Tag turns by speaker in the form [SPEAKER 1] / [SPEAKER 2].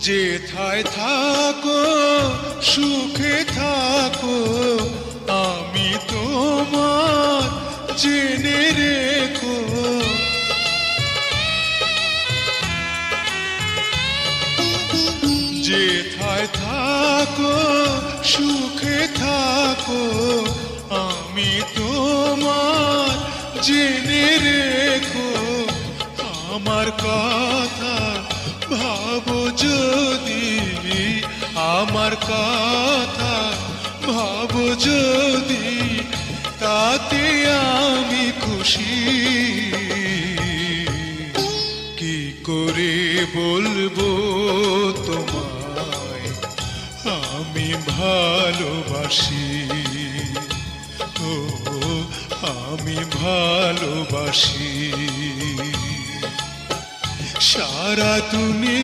[SPEAKER 1] যেথায় থাকো সুখে থাকো, আমি তোমার জেনে রেখো। যেথায় থাকো সুখে থাকো, আমি তোমার জেনে রেখো। আমার কথা ভাবো যদি, আমার কথা ভাবো যদি, তাতে আমি খুশি। কি করে বলবো তোমায় আমি ভালোবাসি, ও আমি ভালোবাসি। সারা দুনিয়া